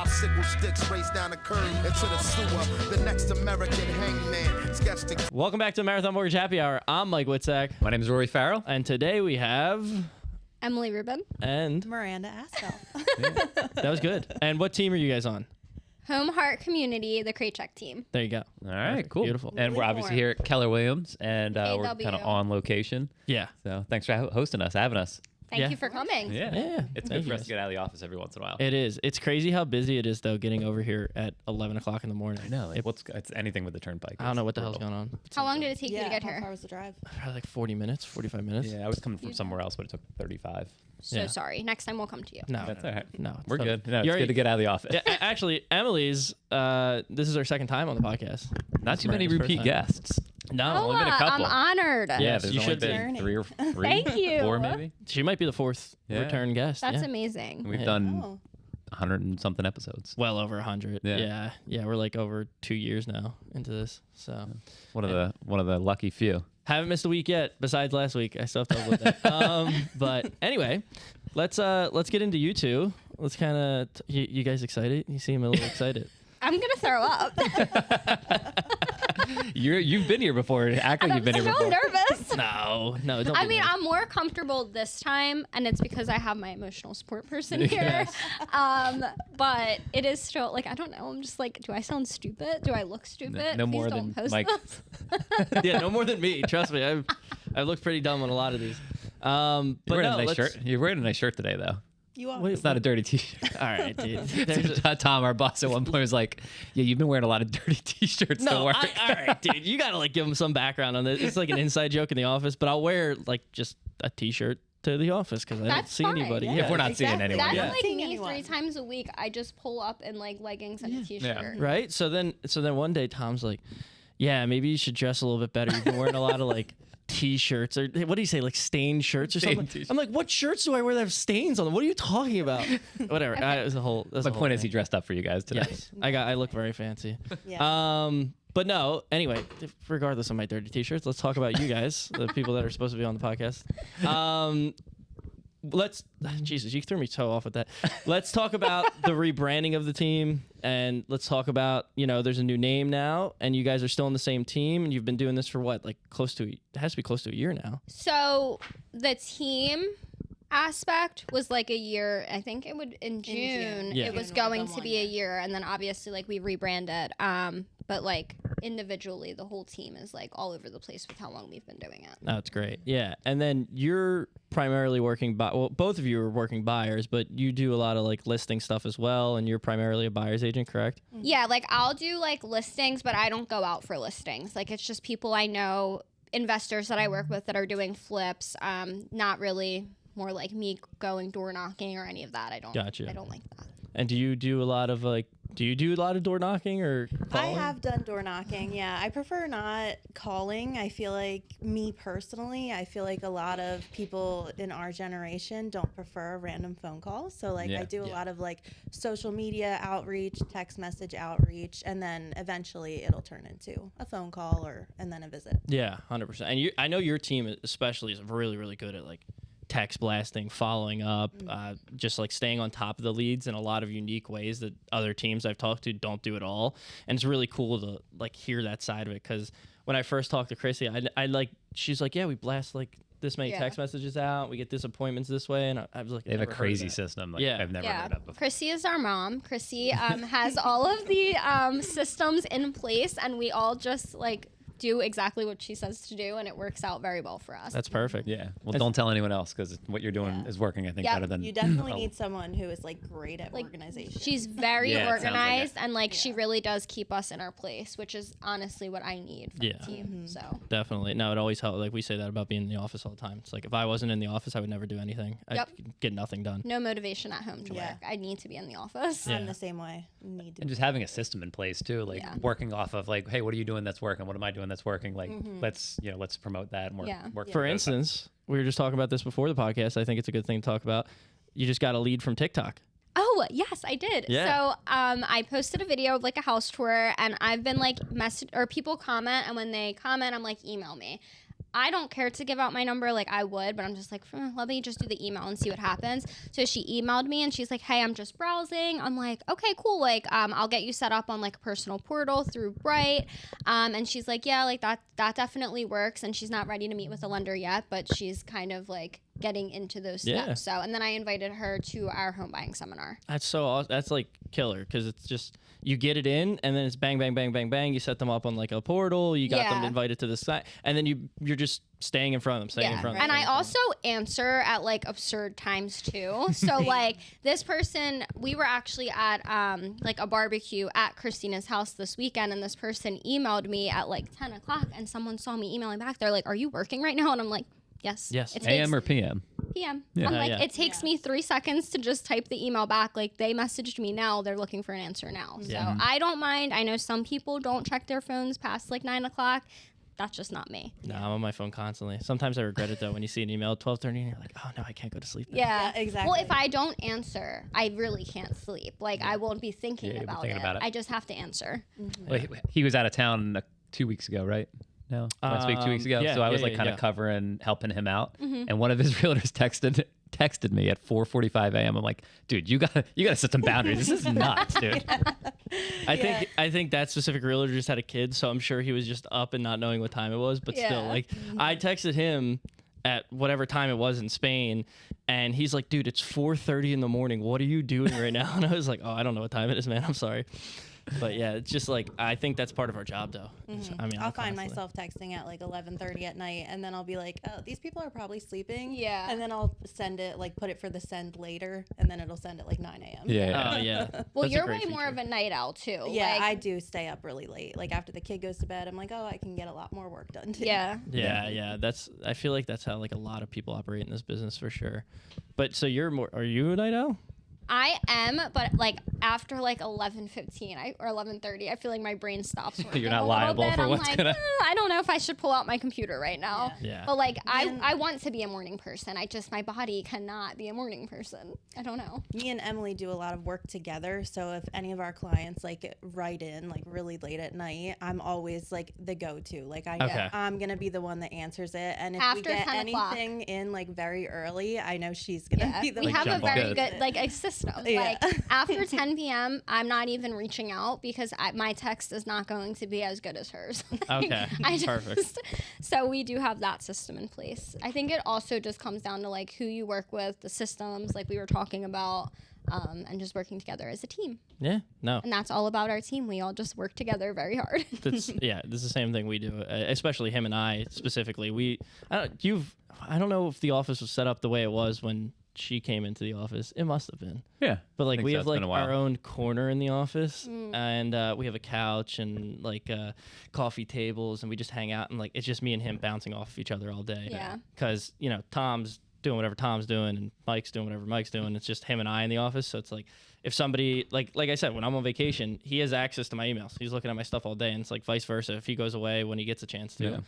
Bicycle sticks race down the curb into the sewer. The next American hangman sketched the... Welcome back to Marathon Mortgage Happy Hour. I'm Mike Witzak. My name is Rory Farrell. And today we have... Emily Rubin. And... Miranda Aspell. That was good. And what team are you guys on? Home Heart Community, the Crate Check team. There you go. All right, cool. Beautiful. And we're obviously here at Keller Williams, and we're AW. kind of on location. Yeah. So thanks for having us. Thank you for coming. Yeah. It's Thank good for you us to get out of the office every once in a while. It is. It's crazy how busy it is, though, getting over here at 11 o'clock in the morning. I know. It's anything with the turnpike. I don't know what the hell's going on. How long did it take you to get How here? far was the drive? Probably like 40 minutes, 45 minutes. Yeah, I was coming from somewhere else, but it took 35. So sorry. Next time we'll come to you. No, That's all right. No, it's We're totally- good. No, it's You good to get out of the office. Yeah, actually, Emily's, this is her second time on the podcast. Not too many Miranda's first repeat time. guess. No, only been a I'm couple. honored. Yeah, Yes, there's you only should be. been 3 or 3. Thank you. 4 maybe. she might be the fourth Yeah. return guest. That's yeah. amazing. We've Yeah. done Oh. 100 and something episodes. Well over 100. Yeah. Yeah, we're like over 2 years now into this. So One of the lucky few. haven't missed a week yet. Besides last week, I still have to upload that. But anyway, let's get into you two. Let's kind of you guys excited? You seem a little excited. I'm gonna throw up. You've been here before. Act like I'm you've been here so before. nervous. No, don't. I be mean, nervous. I'm more comfortable this time, and it's because I have my emotional support person here. Yes. But it is still like I don't know. I'm just like, do I sound stupid? Do I look stupid? No Please more don't than post Mike. this. Yeah, no more than me. Trust me, I've looked pretty dumb on a lot of these. But You're wearing no, a nice let's- shirt. You're wearing a nice shirt today, though. You are. Wait, It's not a dirty t-shirt. All right, dude. There's a- Tom, our boss, at one point was like, "Yeah, you've been wearing a lot of dirty t-shirts to No, work." all right, dude. You gotta like give them some background on this. It's like an inside joke in the office, but I'll wear like just a t-shirt to the office because I don't That's see fine. anybody. Yeah. Yeah, If we're not seeing Exactly. anyone, That's yeah. like Seeing me anyone. 3 times a week. I just pull up in like leggings and a t-shirt. right. So then one day Tom's like, "Yeah, maybe you should dress a little bit better. You've been wearing a lot of like t-shirts or what do you say, like stained shirts or Stained something." t-shirts. I'm like, "What shirts do I wear that have stains on them? What are you talking about?" Whatever. It was a whole. My point is, he dressed up for you guys today. Yes, I look very fancy. Yeah. But no, anyway, regardless of my dirty t-shirts, let's talk about you guys, the people that are supposed to be on the podcast. Jesus, you threw me so off with that. Let's talk about the rebranding of the team, and let's talk about, there's a new name now, and you guys are still on the same team, and you've been doing this for what, like it has to be close to a year now. So the team aspect was like a year. I think it would in June. Yeah. It was June going would've to been be 1 a year. year, and then obviously like we rebranded. But like individually, the whole team is like all over the place with how long we've been doing it. No, it's great. Yeah. And then you're primarily working both of you are working buyers, but you do a lot of like listing stuff as well, and you're primarily a buyer's agent, correct? Yeah, like I'll do like listings, but I don't go out for listings. Like it's just people I know, investors that I work with that are doing flips. Not really more like me going door knocking or any of that. I don't. Gotcha. I don't like that. And do you do a lot of door knocking or calling? I have done door knocking. Yeah, I prefer not calling. I feel like me personally, I feel like a lot of people in our generation don't prefer a random phone call. So like I do a lot of like social media outreach, text message outreach, and then eventually it'll turn into a phone call and then a visit. Yeah, 100%. And I know your team especially is really, really good at like text blasting, following up, just like staying on top of the leads in a lot of unique ways that other teams I've talked to don't do at all. And it's really cool to like hear that side of it, because when I first talked to Chrissy, she's like, yeah, we blast like this many text messages out, we get disappointments this way, and I was like, They have a never heard of crazy that. system. Like Yeah. I've never heard of before. Chrissy is our mom. Chrissy has all of the systems in place, and we all just like do exactly what she says to do, and it works out very well for us. That's perfect. Yeah. Well, don't tell anyone else, because what you're doing is working, I think, Yep. better than You definitely need someone who is like great at organization. She's very Yeah, it sounds like organized, it. and like she really does keep us in our place, which is honestly what I need from Yeah. the team. So Definitely. No, it always helps. Like we say that about being in the office all the time. It's like if I wasn't in the office, I would never do anything. Yep. I'd get nothing done. no motivation at home to Yeah. work. I need to be in the office. Yeah. I'm the same way. Need to and just having a system in place too, like Yeah. working off of like, hey, what are you doing that's working? What am I doing that's working? Like let's promote that and work. Yeah. work For together. instance, we were just talking about this before the podcast. I think it's a good thing to talk about. You just got a lead from TikTok. Oh, yes, I did. Yeah. So I posted a video of like a house tour, and I've been like people comment, and when they comment, I'm like, email me. I don't care to give out my number. Like, I would, but I'm just like, let me just do the email and see what happens. So she emailed me and she's like, hey, I'm just browsing. I'm like, okay, cool. Like, I'll get you set up on like a personal portal through Bright. And she's like, yeah, like that definitely works. And she's not ready to meet with a lender yet, but she's kind of like getting into those steps. So, and then I invited her to our home buying seminar. That's so awesome. That's like killer, because it's just, you get it in and then it's bang, bang, bang, bang, bang. You set them up on like a portal. You got them invited to the site, and then you're just staying in front of them, staying in front of them. And I also answer at like absurd times too. So like this person, we were actually at like a barbecue at Christina's house this weekend, and this person emailed me at like 10 o'clock, and someone saw me emailing back. They're like, are you working right now? And I'm like, yes. AM or PM? PM. Yeah. I'm like, it takes me 3 seconds to just type the email back. Like, they messaged me now. They're looking for an answer now. So I don't mind. I know some people don't check their phones past like 9 o'clock. That's just not me. No, I'm on my phone constantly. Sometimes I regret it though when you see an email at 12:30 and you're like, oh no, I can't go to sleep now. Yeah, exactly. Well, if I don't answer, I really can't sleep. Like, I won't be thinking about it. I just have to answer. Well, he was out of town 2 weeks ago, right? No, last week, 2 weeks ago. So I was like kind of covering, helping him out. And one of his realtors texted me at 4:45 a.m. I'm like, dude, you gotta set some boundaries. This is nuts, dude. I think that specific realtor just had a kid, so I'm sure he was just up and not knowing what time it was. But still, like, I texted him at whatever time it was in Spain, and he's like, dude, it's 4:30 in the morning. What are you doing right now? And I was like, oh, I don't know what time it is, man. I'm sorry. But yeah, it's just like, I think that's part of our job though. I mean, I'll find myself texting at like 11:30 at night, and then I'll be like, oh, these people are probably sleeping. Yeah. And then I'll send it, like put it for the send later, and then it'll send at like 9 a.m. Oh yeah. Well, That's you're way more of a night owl too. Yeah, like, I do stay up really late. Like after the kid goes to bed, I'm like, oh, I can get a lot more work done too. Yeah. Yeah. I feel like that's how like a lot of people operate in this business for sure. But so are you a night owl? I am, but like after like 11:15 or 11:30, I feel like my brain stops working. You're not a liable bit. for I'm what's like, gonna. I don't know if I should pull out my computer right now. Yeah. But like I want to be a morning person. My body cannot be a morning person. I don't know. Me and Emily do a lot of work together, so if any of our clients like write in like really late at night, I'm always like the go-to. Like I'm gonna be the one that answers it, and if After we get 10 o'clock. anything in like very early, I know she's gonna be the we one. have a jump on very it. good like a system. Yeah. Like after 10 p.m., I'm not even reaching out because my text is not going to be as good as hers. Okay, perfect. So we do have that system in place. I think it also just comes down to like who you work with, the systems like we were talking about, and just working together as a team. Yeah, no. And that's all about our team. We all just work together very hard. This is the same thing we do, especially him and I specifically. I don't know if the office was set up the way it was when she came into the office. It must have been. Yeah. But like we have like been a while. our own corner in the office, and we have a couch and like coffee tables, and we just hang out, and like it's just me and him bouncing off of each other all day. Yeah. Because Tom's doing whatever Tom's doing, and Mike's doing whatever Mike's doing. It's just him and I in the office. So it's like if somebody like I said, when I'm on vacation, he has access to my emails. He's looking at my stuff all day, and it's like vice versa. If he goes away when he gets a chance to,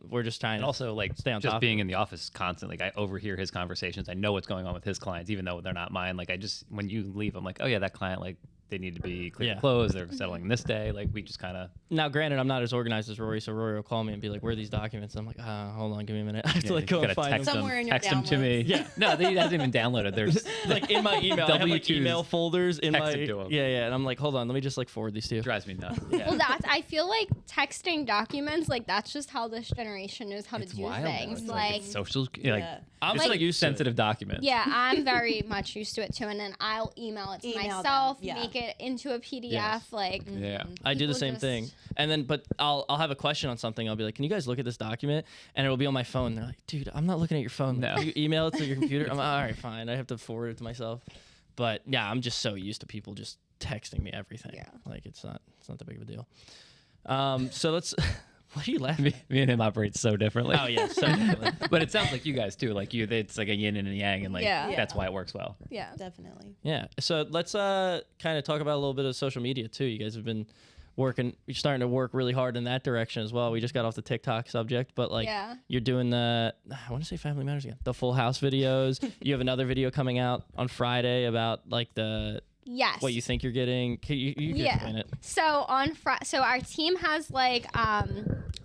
we're just trying to Also, like stay on just top being of it. in the office constantly, like I overhear his conversations. I know what's going on with his clients, even though they're not mine. Like when you leave, I'm like, oh yeah, that client, like they need to be clear Yeah. closed. They're settling this day. Like we just kind of. Now, granted, I'm not as organized as Rory, so Rory will call me and be like, "Where are these documents?" And I'm like, "Hold on, give me a minute. I have to like go and find them." Somewhere in your text them to me. downloads. Yeah. No, he hasn't even downloaded. There's Like in my email, I have like W2s email folders in my texted to him. yeah, and I'm like, hold on, let me just like forward these to you. drives me nuts. Well, I feel like texting documents, like that's just how this generation knows how It's to do wild. Though. things. It's Like it's social. Like Yeah. I'm it's like used to it. sensitive documents. yeah, I'm very much used to it too, and then I'll email it to Email them, myself, yeah. make it into a PDF. Yes. Like Yeah. I do the People same just- thing, and then but I'll have a question on something. I'll be like, "Can you guys look at this document?" And it'll be on my phone. They're like, "Dude, I'm not looking at your phone. No. You email it to your computer." I'm like, all right, fine. I have to forward it to myself. But yeah, I'm just so used to people just texting me everything. Yeah. Like it's not that big of a deal. So let's. What are you laughing at? Me and him operate so differently. Oh yeah, so differently. But it sounds like you guys too. Like it's like a yin and a yang, and like Yeah. that's why it works well. yeah. Definitely. Yeah. So let's kind of talk about a little bit of social media too. You guys have been you're starting to work really hard in that direction as well. We just got off the TikTok subject, but like Yeah. you're doing I want to say Family Matters again, the Full House videos. You have another video coming out on Friday about like Yes. what you think you're getting. You can explain it. So so our team has like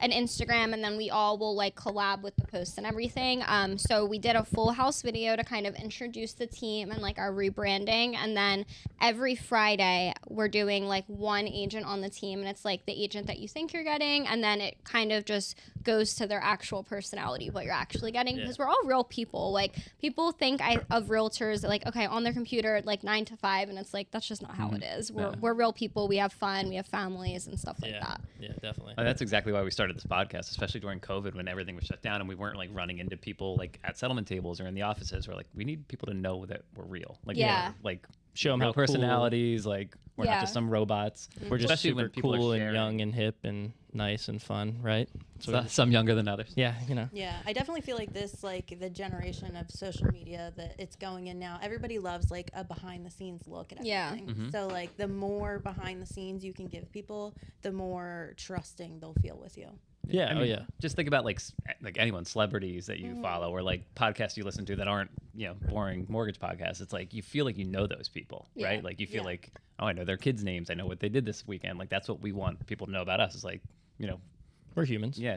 an Instagram, and then we all will like collab with the posts and everything. So we did a full house video to kind of introduce the team and like our rebranding, and then every Friday we're doing like one agent on the team, and it's like the agent that you think you're getting, and then it kind of just goes to their actual personality, what you're actually getting, because we're all real people. Like people think of realtors like, okay, on their computer like 9 to 5, and it's like that's just not how it is. We're real people. We have fun. We have families and stuff like that. Yeah, definitely. And that's exactly why we started this podcast, especially during COVID when everything was shut down and we weren't like running into people like at settlement tables or in the offices. We're like, we need people to know that we're real. Like, like show them real how personalities. Cool. Like we're not just some robots. We're just especially super when people cool are and young and hip and nice and fun, right? So some younger than others. Yeah, you know. Yeah, I definitely feel like this, like the generation of social media that it's going in now, everybody loves like a behind the scenes look at everything. Yeah. So like the more behind the scenes you can give people, the more trusting they'll feel with you. Yeah, I mean, just think about like anyone, celebrities that you follow, or like podcasts you listen to that aren't, you know, boring mortgage podcasts. It's like you feel like you know those people, right? Like you feel like, oh, I know their kids' names. I know what they did this weekend. Like that's what we want people to know about us. Is like, you know, we're humans. Yeah,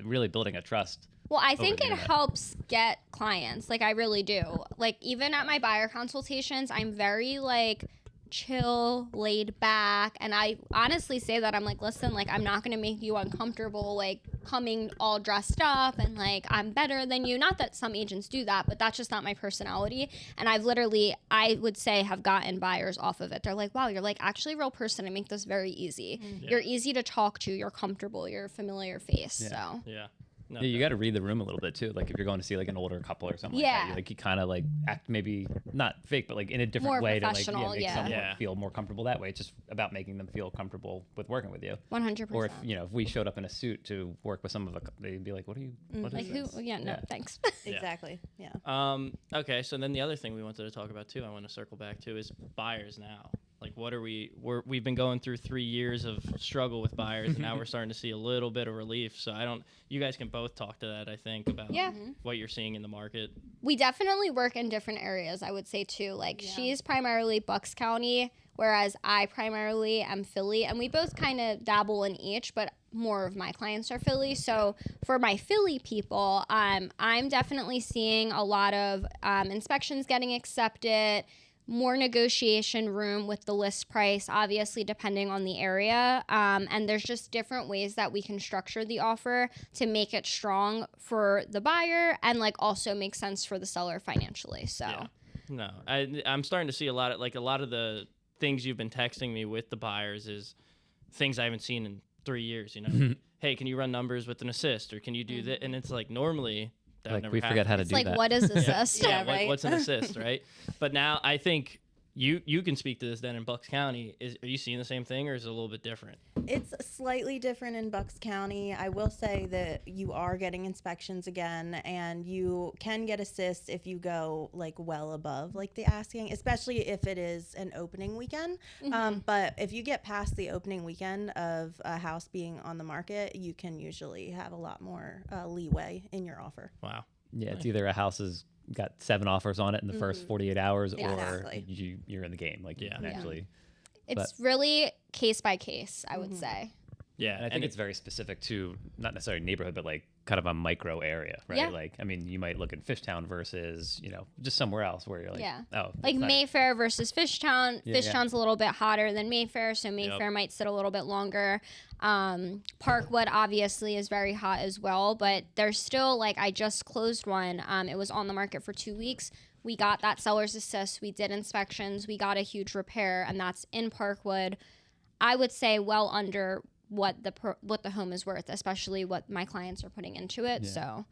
really building a trust. Well, I think it helps get clients. Like I really do. Like even at my buyer consultations, I'm very like chill, laid back, and I honestly say that I'm like, listen, like I'm not gonna make you uncomfortable like coming all dressed up and like I'm better than you. Not that some agents do that, but that's just not my personality. And I've literally, I would say, have gotten buyers off of it. They're like, wow, you're like actually a real person. I make this very easy. You're easy to talk to, you're comfortable, you're a familiar face. So No, you got to read the room a little bit too. Like if you're going to see like an older couple or something like that, you kind of like act maybe not fake, but like in a different more way to like make someone feel more comfortable that way. It's just about making them feel comfortable with working with you. 100%. Or if if we showed up in a suit to work with some of they'd be like, "What are you? What like is who? this?" Yeah, no, thanks. Exactly. Yeah. Okay, so then the other thing we wanted to talk about too, I want to circle back to, is buyers now. Like, what are we've been going through 3 years of struggle with buyers, and now we're starting to see a little bit of relief. So you guys can both talk to that, I think, about what you're seeing in the market. We definitely work in different areas, I would say too. Like she's primarily Bucks County, whereas I primarily am Philly, and we both kind of dabble in each, but more of my clients are Philly. So for my Philly people, I'm definitely seeing a lot of inspections getting accepted, more negotiation room with the list price, obviously depending on the area. And there's just different ways that we can structure the offer to make it strong for the buyer and like also make sense for the seller financially. So no, I'm starting to see a lot of the things you've been texting me with the buyers is things I haven't seen in 3 years, you know. Hey, can you run numbers with an assist, or can you do that? And it's like normally like we forget how to do like, that. Like, what is assist? Right. What's an assist, right? But now I think you can speak to this then in Bucks County. Are you seeing the same thing, or is it a little bit different? It's slightly different in Bucks County. I will say that you are getting inspections again, and you can get assists if you go like well above like the asking, especially if it is an opening weekend. But if you get past the opening weekend of a house being on the market, you can usually have a lot more leeway in your offer. Wow. Yeah, it's either a house has got 7 offers on it in the first 48 hours, or Exactly. you're in the game. Like you can actually. It's really case by case, I would say. Yeah, and I think it's very specific to not necessarily neighborhood, but like kind of a micro area, right? Yeah. Like, I mean, you might look at Fishtown versus, just somewhere else where you're like, oh. Like Mayfair versus Fishtown. Yeah, Fishtown's a little bit hotter than Mayfair, so Mayfair might sit a little bit longer. Parkwood obviously is very hot as well, but there's still, like, I just closed one. It was on the market for 2 weeks. We got that seller's assist. We did inspections. We got a huge repair, and that's in Parkwood. I would say well under what the home is worth, especially what my clients are putting into it. So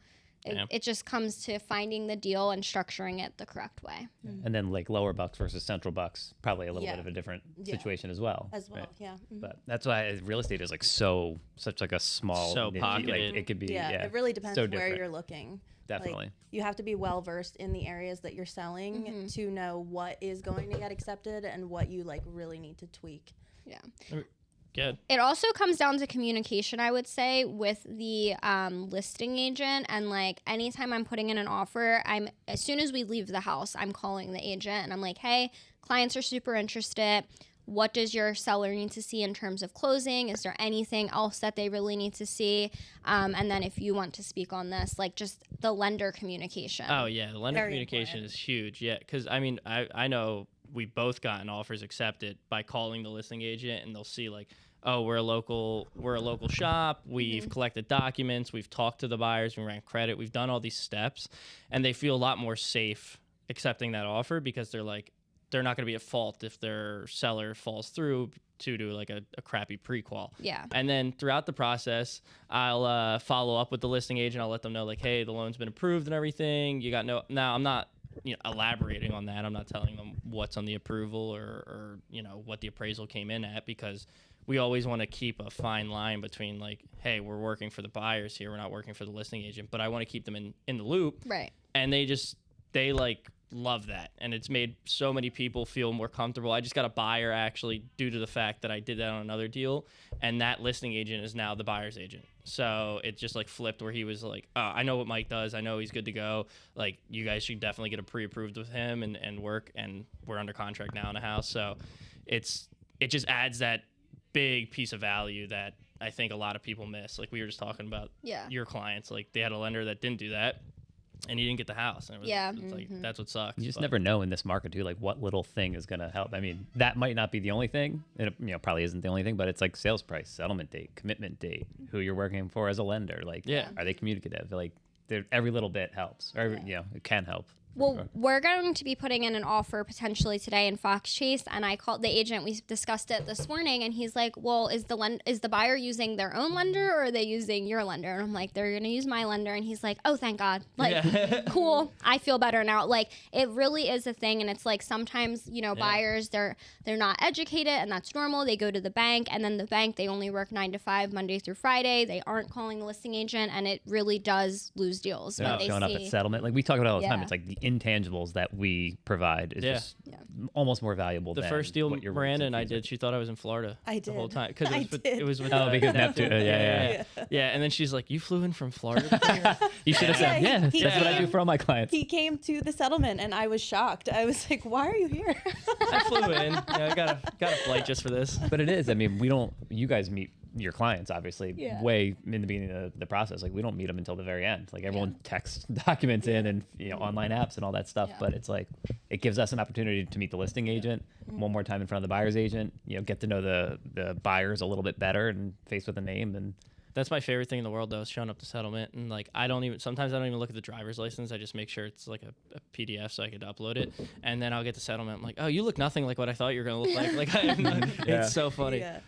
it just comes to finding the deal and structuring it the correct way. And then like lower Bucks versus central Bucks, probably a little bit of a different situation as well. Right? But that's why real estate is like such like a small, so pocketed. Like it could be. It really depends so where different. you're looking. Definitely. Like, you have to be well versed in the areas that you're selling to know what is going to get accepted and what you like really need to tweak. Yeah. Good. It also comes down to communication, I would say, with the listing agent. And like anytime I'm putting in an offer, as soon as we leave the house, I'm calling the agent and I'm like, hey, clients are super interested. what does your seller need to see in terms of closing? Is there anything else that they really need to see? And then if you want to speak on this, like just the lender communication. Oh yeah, the lender Very communication important. is huge. Yeah, because I mean, I know we both gotten offers accepted by calling the listing agent, and they'll see like, oh, we're a local shop. We've collected documents. We've talked to the buyers. We ran credit. We've done all these steps, and they feel a lot more safe accepting that offer because they're like, they're not going to be at fault if their seller falls through to do like a crappy pre-qual. Yeah. And then throughout the process, I'll follow up with the listing agent. I'll let them know like, hey, the loan's been approved and everything. You got no. Now I'm not elaborating on that. I'm not telling them what's on the approval or what the appraisal came in at, because we always want to keep a fine line between like, hey, we're working for the buyers here. We're not working for the listing agent, but I want to keep them in the loop. Right. And they like love that. And it's made so many people feel more comfortable. I just got a buyer actually due to the fact that I did that on another deal. And that listing agent is now the buyer's agent. So it just like flipped where he was like, oh, I know what Mike does. I know he's good to go. Like, you guys should definitely get a pre-approved with him and work. And we're under contract now in a house. So it just adds that big piece of value that I think a lot of people miss. Like we were just talking about your clients, like they had a lender that didn't do that and he didn't get the house. And it's like, that's what sucks. You just never know in this market too, like what little thing is going to help. I mean, that might not be the only thing. It probably isn't the only thing, but it's like sales price, settlement date, commitment date, who you're working for as a lender. Like, are they communicative? Like every little bit helps, or it can help. Well, we're going to be putting in an offer potentially today in Fox Chase, and I called the agent. We discussed it this morning, and he's like, well, is the buyer using their own lender or are they using your lender? And I'm like, they're going to use my lender. And he's like, oh, thank God. Like, cool. I feel better now. Like, it really is a thing, and it's like sometimes, buyers, they're not educated, and that's normal. They go to the bank, and then the bank, they only work 9 to 5, Monday through Friday. They aren't calling the listing agent, and it really does lose deals. They're not showing up at settlement. Like we talk about all the time. It's like the intangibles that we provide is just almost more valuable than the first deal what your Miranda and I did. She thought I was in Florida the whole time because it was with because Neptune. And then she's like, "You flew in from Florida?" You should have said, that's what I do for all my clients. He came to the settlement and I was shocked. I was like, why are you here? I flew in. I got a flight just for this. But it is. I mean, you guys meet your clients obviously way in the beginning of the process. Like we don't meet them until the very end. Like everyone texts documents in and online apps and all that stuff. But it's like it gives us an opportunity to meet the listing agent one more time in front of the buyer's agent. Get to know the buyers a little bit better and face with a name. And that's my favorite thing in the world, though, is showing up to settlement. And like sometimes I don't even look at the driver's license. I just make sure it's like a PDF so I could upload it. And then I'll get to settlement. I'm like, oh, you look nothing like what I thought you were gonna look like. It's so funny. Yeah.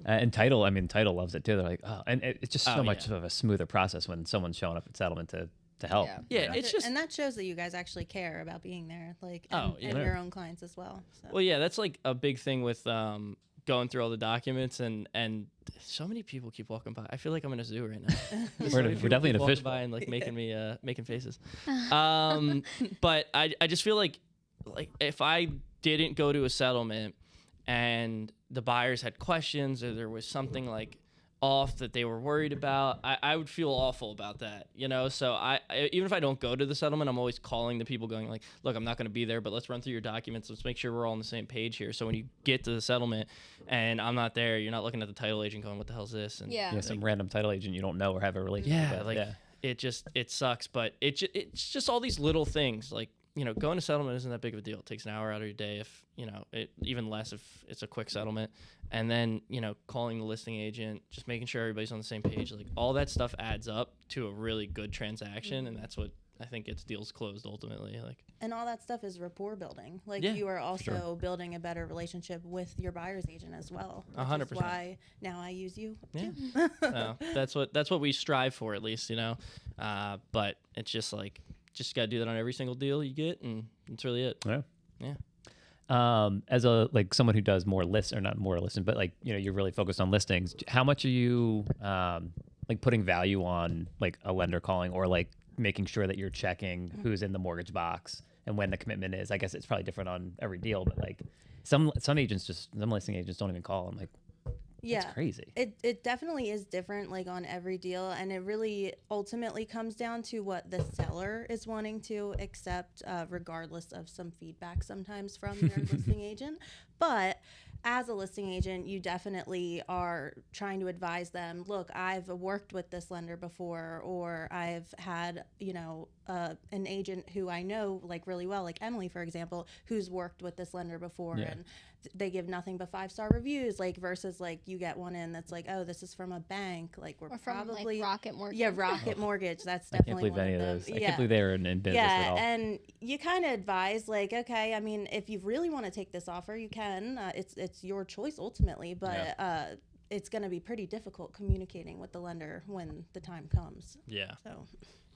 And Title loves it too. They're like, oh, and it's just so much of a smoother process when someone's showing up at settlement to help. It's just, and that shows that you guys actually care about being there, like, and your own clients as well. So. Well, that's like a big thing with going through all the documents and so many people keep walking by. I feel like I'm in a zoo right now. We're definitely in a fish by and like making me making faces. But I just feel like if I didn't go to a settlement and the buyers had questions or there was something like off that they were worried about, I would feel awful about that, So I even if I don't go to the settlement, I'm always calling the people going like, look, I'm not going to be there, but let's run through your documents. Let's make sure we're all on the same page here. So when you get to the settlement and I'm not there, you're not looking at the title agent going, what the hell is this? And some random title agent you don't know or have a relationship with. It sucks, but it's just all these little things like, going to settlement isn't that big of a deal. It takes an hour out of your day if, even less if it's a quick settlement. And then, calling the listing agent, just making sure everybody's on the same page. Like all that stuff adds up to a really good transaction. And that's what I think gets deals closed ultimately. And all that stuff is rapport building. Like you are also building a better relationship with your buyer's agent as well. 100%. Is why now I use you too. That's what we strive for, at least, but it's just like, just got to do that on every single deal you get, and that's really it. As a someone who does more lists, or not more listings, but you're really focused on listings. How much are you putting value on a lender calling, or making sure that you're checking who's in the mortgage box and when the commitment is? I guess it's probably different on every deal, but some listing agents don't even call. I'm like, it's crazy. It definitely is different on every deal, and it really ultimately comes down to what the seller is wanting to accept, regardless of some feedback sometimes from their listing agent. But as a listing agent, you definitely are trying to advise them, look, I've worked with this lender before, or I've had, an agent who I know like really well, like Emily, for example, who's worked with this lender before, and they give nothing but 5-star reviews, like versus like you get one in that's like, oh, this is from a bank, like we're probably like Rocket Mortgage. Yeah, Rocket Mortgage. That's definitely one of those. I can't believe they were in business at all. And you kind of advise like, okay, I mean, if you really want to take this offer, you can. It's your choice ultimately, but it's going to be pretty difficult communicating with the lender when the time comes. Yeah. So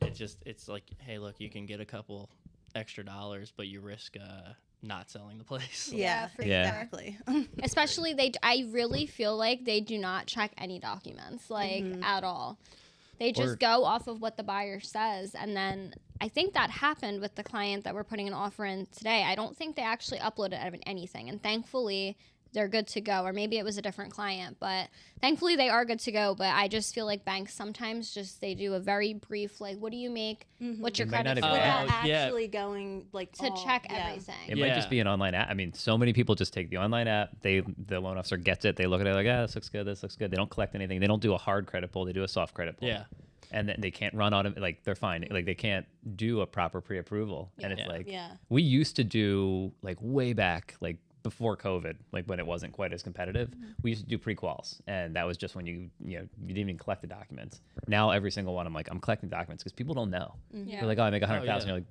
it's like, hey, look, you can get a couple extra dollars, but you risk not selling the place. Exactly. Especially I really feel like they do not check any documents, like at all. They just go off of what the buyer says. And then I think that happened with the client that we're putting an offer in today. I don't think they actually uploaded anything. And thankfully, they're good to go. Or maybe it was a different client. But thankfully, they are good to go. But I just feel like banks sometimes they do a very brief, like, what do you make? What's your credit score? Without actually going, like, to check everything. It might just be an online app. I mean, so many people just take the online app. The loan officer gets it. They look at it like, this looks good. This looks good. They don't collect anything. They don't do a hard credit pull. They do a soft credit pull. Yeah. And then they can't run on it. Like, they're fine. Like, they can't do a proper pre-approval. And it's like, Yeah. we used to do, like, way back, like, before COVID, like when it wasn't quite as competitive, we used to do pre-quals, and that was just when you didn't even collect the documents. Now every single one, I'm like, I'm collecting documents because people don't know. They're like, oh, I make 100,000. You're like,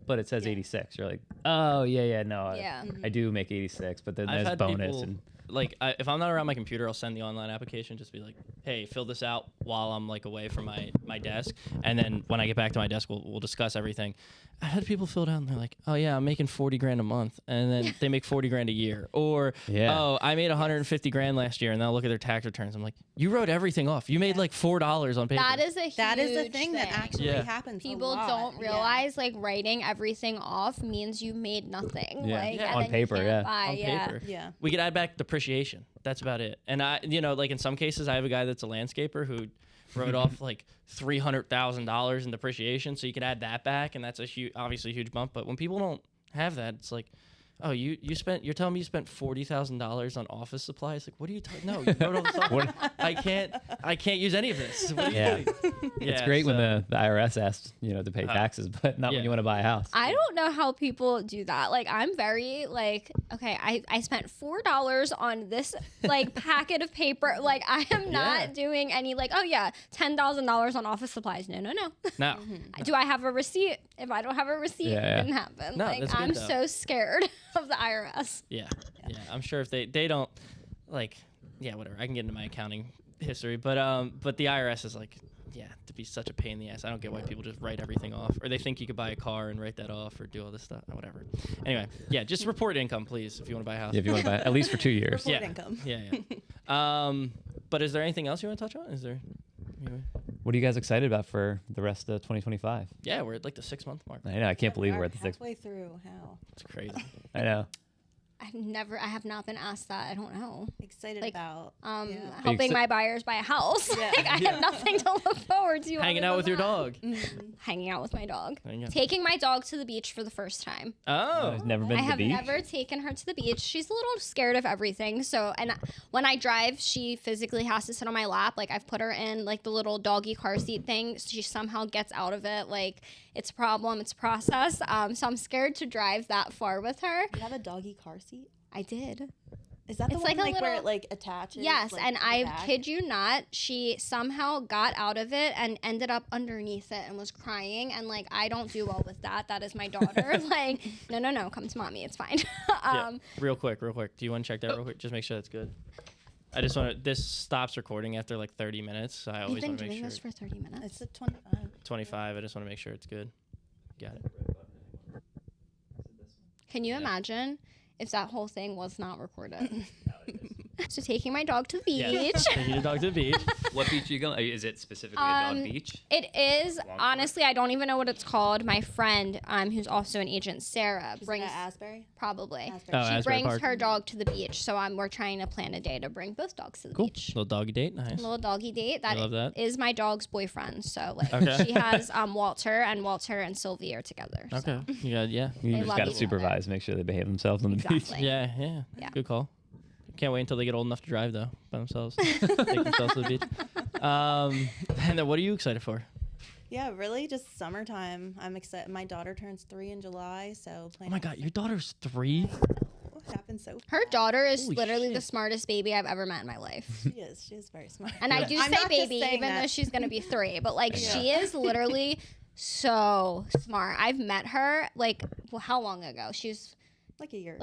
but it says 86. You're like, oh no, I do make 86, but then there's bonus and. Like, if I'm not around my computer, I'll send the online application, just be like, hey, fill this out while I'm like away from my desk. And then when I get back to my desk, we'll discuss everything. I had people fill it out and they're like, oh yeah, I'm making $40,000 a month. And then they make $40,000 a year. Or, oh, I made $150,000 last year. And they'll look at their tax returns. I'm like, you wrote everything off. You made like $4 on paper. That is a thing that actually happens. People don't realize like writing everything off means you made nothing. Like, on paper, on paper. We could add back depreciation. That's about it. And I, like in some cases, I have a guy that's a landscaper who wrote off like $300,000 in depreciation, so you can add that back, and that's obviously a huge bump. But when people don't have that, it's like, oh, you're telling me you spent $40,000 on office supplies? Like, what are you talking? No, you wrote all this off. I can't use any of this. What are you doing? It's great when the IRS asks to pay taxes, but not when you want to buy a house. I don't know how people do that. Like, I'm very like, okay, I spent $4 on this like packet of paper. Like, I am not doing any like, oh yeah, $10,000 on office supplies. No. No. Do I have a receipt? If I don't have a receipt, it didn't happen. No, like, I'm so scared of the IRS. Yeah. I'm sure if they don't like, whatever. I can get into my accounting history, but the IRS is like, to be such a pain in the ass. I don't get why people just write everything off, or they think you could buy a car and write that off, or do all this stuff, or whatever. Anyway, just report income, please, if you want to buy a house. If you want to buy at least for 2 years. Report income. But is there anything else you want to touch on? Is there? What are you guys excited about for the rest of 2025? Yeah, we're at like the 6-month mark. I know. I can't believe we're at the 6th. Halfway through. How? It's crazy. I know. I have not been asked that. I don't know. Excited about helping my buyers buy a house. Like, I have nothing to look forward to. Hanging out with your dog. Hanging out with my dog. Taking my dog to the beach for the first time. Oh. I've never been to the beach. I have never taken her to the beach. She's a little scared of everything. So, and when I drive, she physically has to sit on my lap. Like, I've put her in like the little doggy car seat thing. She somehow gets out of it. Like, it's a problem. It's a process. So I'm scared to drive that far with her. You have a doggy car seat? I did. Is that the one like where it like attaches? Yes, like, and I kid you not, she somehow got out of it and ended up underneath it and was crying. And like, I don't do well with that. That is my daughter. Like, no, come to mommy. It's fine. Real quick. Do you want to check that real quick? Just make sure that's good. I just want to. This stops recording after like 30 minutes. So I always want to make sure. You've been doing this for 30 minutes. It's a 25. 25. I just want to make sure it's good. Got it. Can you imagine if that whole thing was not recorded? So taking my dog to the beach. Yes, taking your dog to the beach. What beach are you going? Is it specifically a dog beach? It is. Honestly, I don't even know what it's called. My friend, who's also an agent, Sarah, brings Asbury. Probably. Asbury. She brings her dog to the beach, so we're trying to plan a day to bring both dogs to the beach. Little doggy date, nice. Little doggy date. I love that. Is my dog's boyfriend. So like, she has Walter and Sylvie are together. Okay. So. Yeah. You just got to supervise, make sure they behave themselves on the beach. Yeah. Good call. Can't wait until they get old enough to drive though by themselves. Take themselves to the beach. And then what are you excited for? Yeah, really, just summertime. I'm excited. My daughter turns 3 in July, so. Oh my God, your daughter's 3? What happened so fast? Her daughter is Holy literally shit. the smartest baby I've ever met in my life. She is. She is very smart. And I do I'm say not just baby, saying even that. though she's gonna be 3. But like, she is literally so smart. I've met her like, well, how long ago? She's Like a year.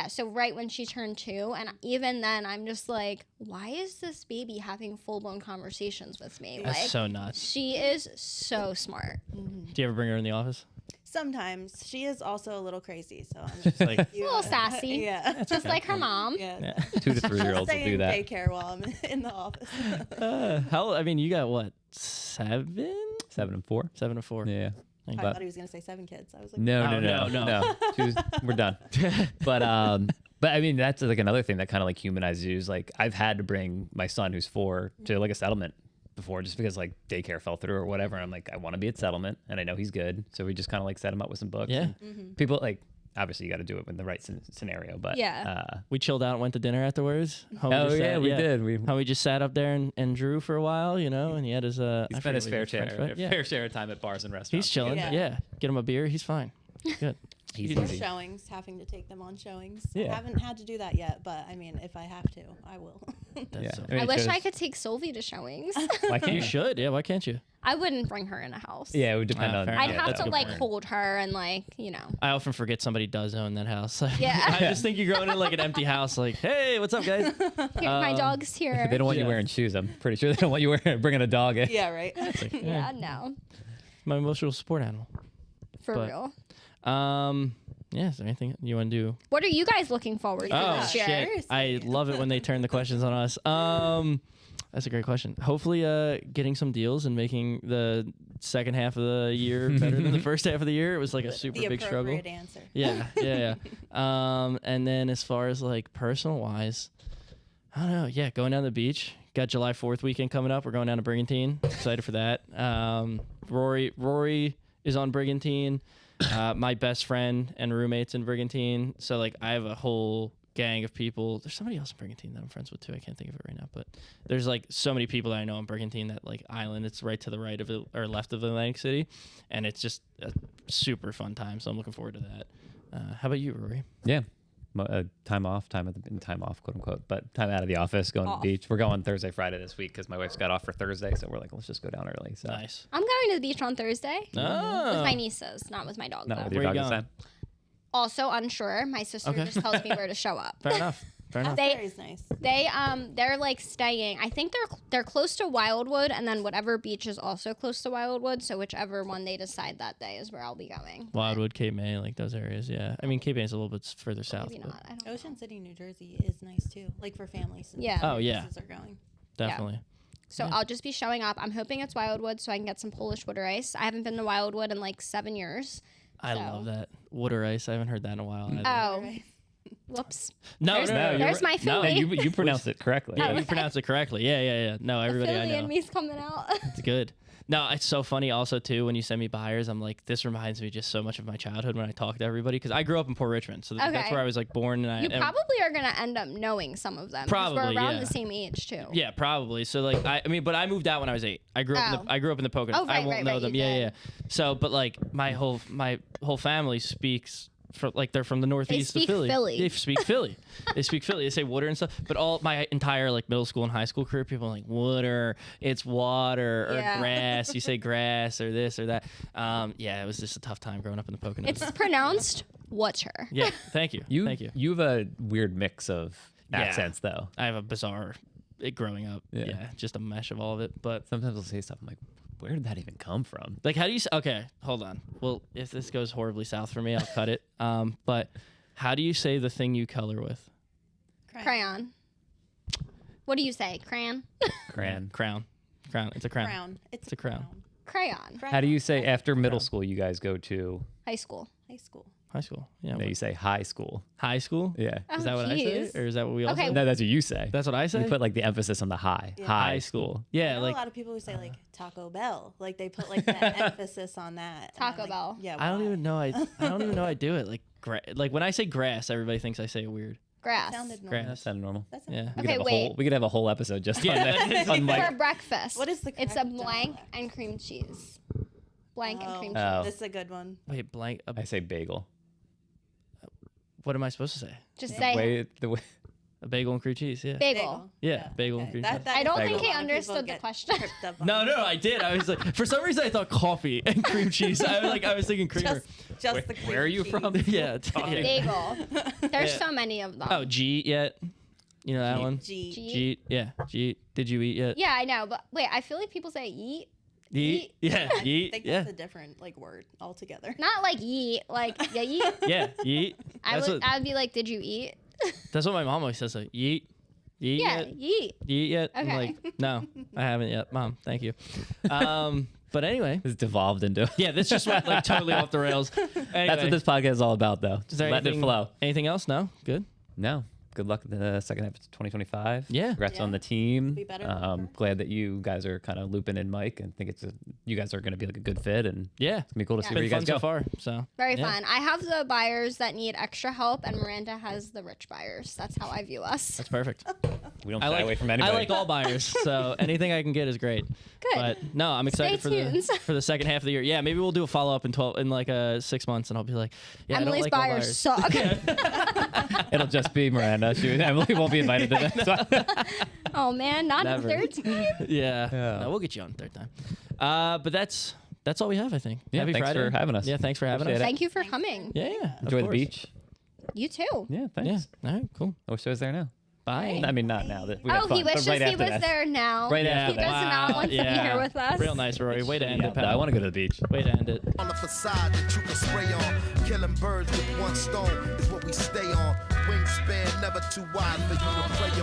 so right when she turned 2, and even then I'm just like, why is this baby having full-blown conversations with me? That's Like, so nuts. she is so smart. Do you ever bring her in the office? Sometimes. She is also a little crazy, so I'm just Like, A little sassy. Yeah. Just like her mom. Yeah. yeah. 2 to 3 year olds will Stay do in that. daycare while I'm in the office. I mean, you got what? 7? 7 and 4. 7 to 4. Yeah. I But- thought he was going to say 7 kids. I was like, No, Oh, no. no. We're done. But I mean, that's like another thing that kind of like humanizes you is like I've had to bring my son who's 4 to like a settlement before just because like daycare fell through or whatever. And I'm like, I want to be at settlement and I know he's good. So we just kind of like set him up with some books. Yeah. And people like, obviously you got to do it in the right scenario, but Yeah. We chilled out and went to dinner afterwards. How Oh, just yeah, sat- we did. How we just sat up there and drew for a while, you know, and he had his He's I spent his forget fair what he did, French, fair share of time at bars and restaurants. He's chilling. Yeah. Yeah. Get him a beer. He's fine. Good. He's for easy. showings, having to take them on showings. Yeah. I haven't had to do that yet, but I mean, if I have to, I will. That's Yeah. so mean, I it wish I shows- could take Sylvie to showings. Why can't You should. Yeah. Why can't you? I wouldn't bring her in a house. Yeah, it would depend on. fair I'd enough. have that's a to good like point. hold her and like, you know. I often forget somebody does own that house. Yeah. I just think you're going in like an empty house, like, hey, what's up, guys? Here, my dog's here. They don't want you Yeah. wearing shoes. I'm pretty sure they don't want you bringing a dog in. Yeah, right. Yeah, no. My emotional support animal. For But- real. Yeah, is there anything you want to do? What are you guys looking forward to Oh, this year? shit. I love it when they turn the questions on us. That's a great question. Hopefully, getting some deals and making the second half of the year better than the first half of the year. It was like a super The big struggle. appropriate answer. Yeah. And then as far as like personal wise, I don't know. Yeah, going down to the beach. Got July 4th weekend coming up. We're going down to Brigantine. Excited for that. Rory is on Brigantine. My best friend and roommates in Brigantine. So like I have a whole gang of people. There's somebody else in Brigantine that I'm friends with too. I can't think of it right now, but there's like so many people that I know in Brigantine, that like island. It's right to the right of it or left of Atlantic City, and it's just a super fun time. So I'm looking forward to that. How about you, Rory? Yeah. Time off, time off, quote unquote, but time out of the office, going to the beach. We're going Thursday, Friday this week because my wife's got off for Thursday, so we're like, let's just go down early. So Nice. I'm going to the beach on Thursday Oh. with my nieces, not with my dog. not though. with your Where you dog this going? time. Also unsure. My sister Okay. just tells me where to show up. Fair enough. Fair enough. They Very nice. they're like staying. I think they're close to Wildwood, and then whatever beach is also close to Wildwood. So whichever one they decide that day is where I'll be going. Wildwood, Cape May, like those areas. Yeah. I mean, Cape May is a little bit further south. Maybe but not. I don't know. Ocean City, New Jersey is nice too, like for families. And Yeah. Oh, yeah. places are going. Definitely. So I'll just be showing up. I'm hoping it's Wildwood so I can get some Polish water ice. I haven't been to Wildwood in like 7 years. I So- love that. Water ice. I haven't heard that in a while. either. Oh, Right. whoops. no, there's- you're there's right. my No, Philly. You pronounced it correctly. yeah, you okay. pronounced it correctly. Yeah. No, everybody I Philly know. and me's coming out. It's good. No, it's so funny also too when you send me buyers. I'm like, this reminds me just so much of my childhood when I talk to everybody because I grew up in Port Richmond, so that's Okay. where I was like born. And You probably are gonna end up knowing some of them. 'cause Probably, we're around yeah. the same age too. yeah, probably. So like, I mean, but I moved out when I was 8. I grew up. Oh. I grew up in the Poconos. Oh, right, I won't right, know right, them. you Yeah. did. So, but like my whole family speaks. Like they're from the northeast speak of Philly. Philly. They speak Philly. They speak Philly. They say water and stuff. But all my entire like middle school and high school career, people are like water. It's water or Yeah. grass. You say grass or this or that. Yeah, it was just a tough time growing up in the Poconos. It's pronounced water. Yeah, thank you. Thank you. You have a weird mix of Yeah. accents, though. I have a bizarre growing up. Yeah. Yeah, just a mesh of all of it. But Sometimes I'll say stuff. I'm like, where did that even come from? like, how do you? Okay, hold on. Well, if this goes horribly south for me, I'll cut it. But how do you say the thing you color with? Crayon. What do you say? Crayon? Crayon. Crown. It's a crown. Crown. It's a crown. Crayon. How do you say after middle school you guys go to? High school. High school. High school. Yeah. No, you say high school. High school. Yeah. Is that what I say, jeez. or is that what we all Okay. say? No, that's what you say. That's what I say. We put like the emphasis on the high. Yeah. High school. I Yeah, know like a lot of people who say like Taco Bell, like they put like that emphasis on that. And I'm Taco like, Bell. Yeah. I don't why? even know. I don't even know I do it. Like like when I say grass, everybody thinks I say it weird. Grass. Sounded normal. Grass. That sounded normal. That sounded Yeah. We Okay, could have wait. we could have a whole episode just Yeah, on that. that On Mike. For breakfast. What is the It's a correct blank dialect? and cream cheese. Blank and cream cheese. Oh. This is a good one. Wait, blank. I say bagel. What am I supposed to say? Just Yeah. say The way A bagel and cream cheese. Yeah. bagel. Yeah, bagel and cream cheese. I don't think Bagel. he understood the question. No, I did. I was like, for some reason, I thought coffee and cream cheese. I was thinking creamer. Just the cream where are you cheese. from? Yeah. Bagel. There's Yeah. so many of them. Oh, G yet? You know that one? G. G. Yeah. G. Did you eat yet? Yeah, I know, but wait, I feel like people say eat. Yeet. Yeah. I Yeet. think Yeah. that's a different word altogether. Not like eat, like yeah, eat. Yeah. Yeet. I'd be like, did you eat? That's what my mom always says. Like, yeet. Yeet Yeah, yet? eat. You eat yet? I'm Okay. like, no, I haven't yet. Mom, thank you. But anyway, It's devolved into. yeah, this just went like totally off the rails. That's Anyway, what this podcast is all about, though. is there Letting it anything- flow. Anything else? No? Good? No. Good luck in the second half of 2025. Yeah. Congrats Yeah. on the team. Be better than ever. Glad that you guys are kind of looping in Mike, and think you guys are going to be like a good fit, and Yeah. it's gonna be cool to see Yeah. where Been you fun guys go. so far. So Very yeah. fun. I have the buyers that need extra help, and Miranda has the rich buyers. That's how I view us. That's perfect. We don't I shy like away from anybody. I like all buyers, so anything I can get is great. Good. But no, I'm excited Stay tuned. for the second half of the year. Yeah, maybe we'll do a follow up in like 6 months, and I'll be like, yeah, Emily's I don't like all buyers suck. It'll just be Miranda. Emily won't be invited to that. Oh man, not a Never. third time. Yeah. Yeah. No, we'll get you on third time. But that's all we have, I think. Yeah, Happy thanks Friday. for having us. Yeah, thanks for having Appreciate us. it. Thank you for coming. Yeah, of Enjoy the course. beach. You too. Yeah, Yeah. thanks. All right, cool. I wish I was there now. Bye. I mean, not now. That we had Oh, fun, he but wishes right he after was that. there now. Right Yeah, after He that. does not want to be here with us. Real nice, Rory. Way to end Yeah, it, but I pal. want to go to the beach. Way to end it. On the facade that you can spray on. Killing birds with one stone is what we stay on. Wingspan never too wide for you to prey on.